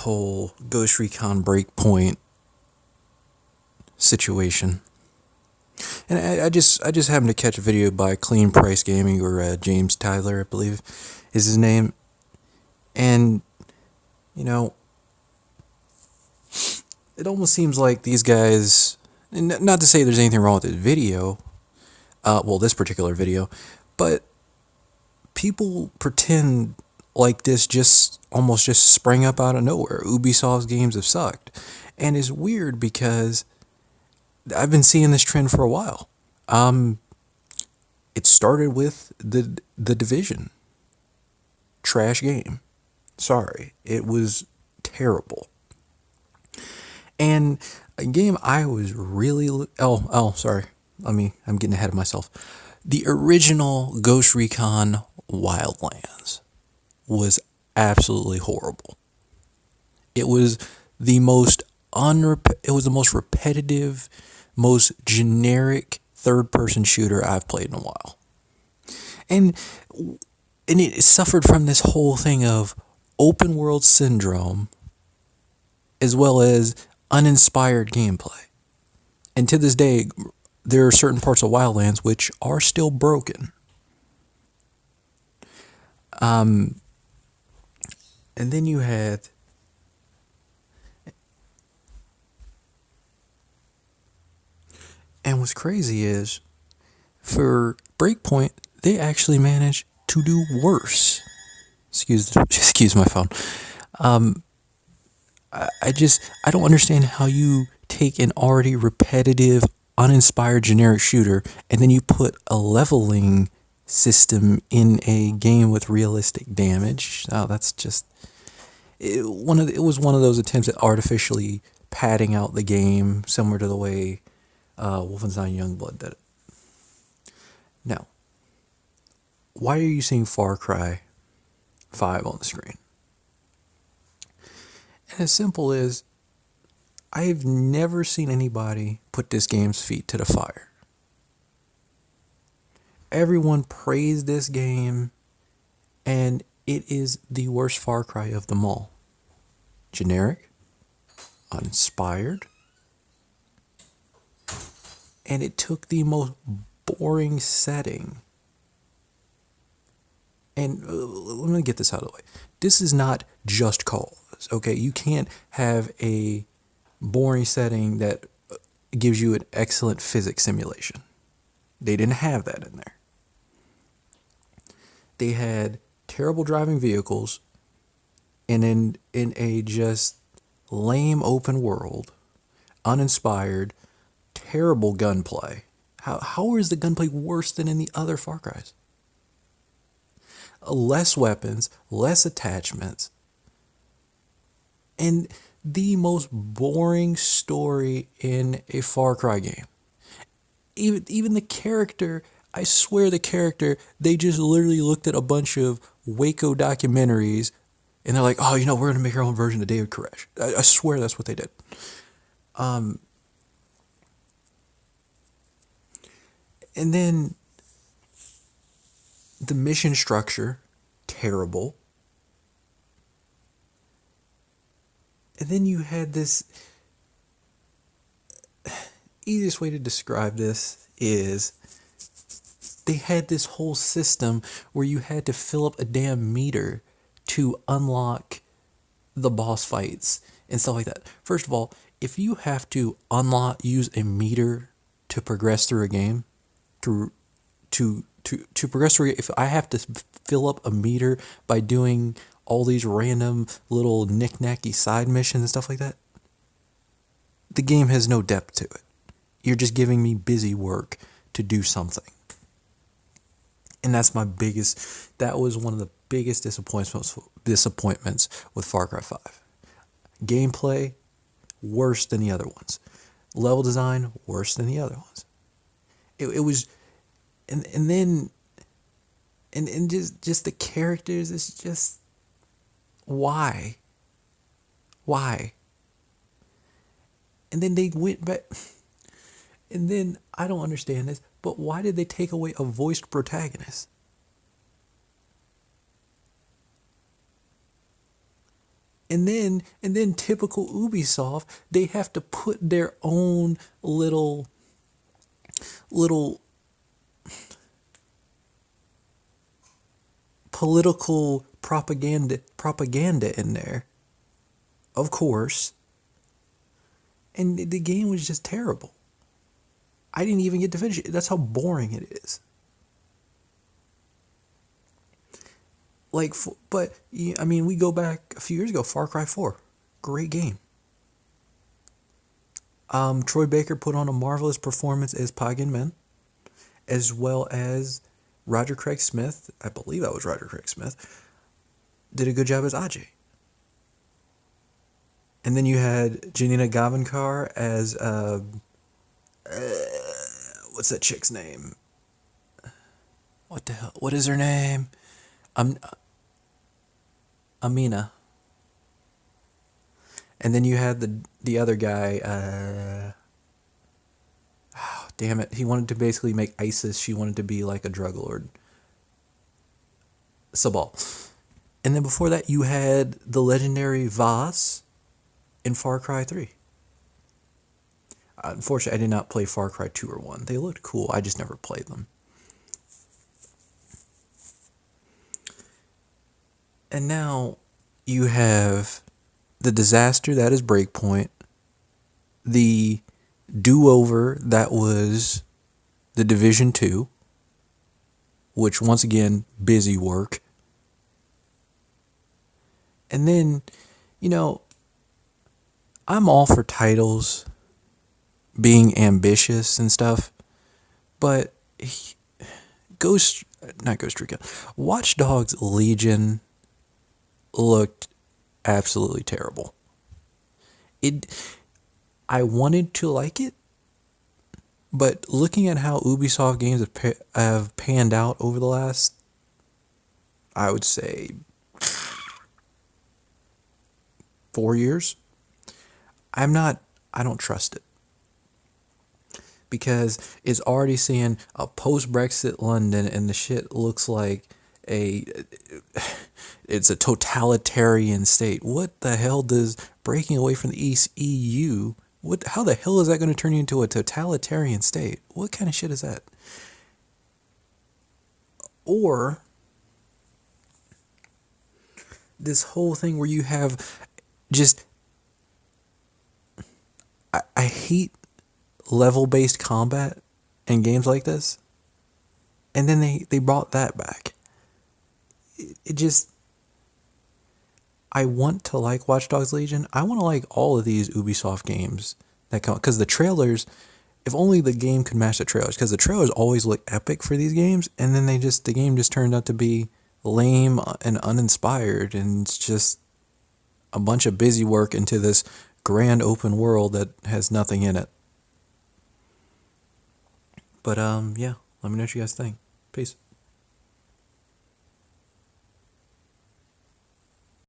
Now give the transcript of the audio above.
whole Ghost Recon Breakpoint situation. And I just happened to catch a video by Clean Price Gaming, or James Tyler, I believe is his name. And, you know, it almost seems like these guys, and not to say there's anything wrong with this video, this particular video, but people pretend like this just almost just sprang up out of nowhere. Ubisoft's games have sucked. And it's weird because I've been seeing this trend for a while. It started with the Division. Trash game. Sorry. It was terrible. And a game I was really... sorry. I'm getting ahead of myself. The original Ghost Recon Wildlands was absolutely horrible. It was the most repetitive, most generic third-person shooter I've played in a while. And it suffered from this whole thing of open world syndrome as well as uninspired gameplay. And to this day, there are certain parts of Wildlands which are still broken. And then you had... And what's crazy is, for Breakpoint, they actually managed to do worse. Excuse my phone. I don't understand how you take an already repetitive, uninspired generic shooter and then you put a leveling system in a game with realistic damage. Oh, that's just... It was one of those attempts at artificially padding out the game, similar to the way Wolfenstein Youngblood did it. Now, why are you seeing Far Cry 5 on the screen? And as simple as, I've never seen anybody put this game's feet to the fire. Everyone praised this game, and it is the worst Far Cry of them all. Generic, uninspired, and it took the most boring setting. And let me get this out of the way. This is not Just Cause, okay? You can't have a boring setting that gives you an excellent physics simulation. They didn't have that in there. They had terrible driving vehicles, and in a just lame open world, uninspired, terrible gunplay. How is the gunplay worse than in the other Far Cries? Less weapons, less attachments, and the most boring story in a Far Cry game. Even the character, I swear the character, they just literally looked at a bunch of Waco documentaries and they're like, oh, we're going to make our own version of David Koresh. I swear that's what they did. And then the mission structure, terrible. And then you had this... Easiest way to describe this is they had this whole system where you had to fill up a damn meter to unlock the boss fights and stuff like that. First of all, if you have to use a meter to progress through a game, to progress through, if I have to fill up a meter by doing all these random little knick-knacky side missions and stuff like that, the game has no depth to it. You're just giving me busy work to do something. And that was one of the biggest disappointments with Far Cry 5. Gameplay, worse than the other ones. Level design, worse than the other ones. It was, and then just the characters, it's just, why? And then they went back, and then, I don't understand this, but why did they take away a voiced protagonist? And then typical Ubisoft, they have to put their own little political propaganda in there, of course. And the game was just terrible. I didn't even get to finish it. That's how boring it is. Like, but I mean, we go back a few years ago. Far Cry 4, great game. Troy Baker put on a marvelous performance as Pagan Min, as well as Roger Craig Smith. I believe that was Roger Craig Smith. Did a good job as Ajay. And then you had Janina Gavankar as what's that chick's name? What the hell? What is her name? Um, Amina. And then you had the other guy. Oh, damn it! He wanted to basically make ISIS. She wanted to be like a drug lord. Sabal. And then before that, you had the legendary Vaz in Far Cry 3. Unfortunately, I did not play Far Cry 2 or 1. They looked cool. I just never played them. And now you have the disaster that is Breakpoint, the do-over that was the Division 2, which once again, busy work. And then, you know, I'm all for titles being ambitious and stuff, but not Ghost Recon, Watch Dogs Legion looked absolutely terrible. I wanted to like it, but looking at how Ubisoft games have panned out over the last, I would say, 4 years, I don't trust it. Because it's already seeing a post-Brexit London and the shit looks like it's a totalitarian state. What the hell does breaking away from the East EU, how the hell is that going to turn you into a totalitarian state? What kind of shit is that? Or this whole thing where you have just, I hate level-based combat in games like this. And then they brought that back. It just, I want to like Watch Dogs Legion. I want to like all of these Ubisoft games that come, because the trailers, if only the game could match the trailers, because the trailers always look epic for these games, and then the game just turned out to be lame and uninspired, and it's just a bunch of busy work into this grand open world that has nothing in it. But yeah, let me know what you guys think. Peace.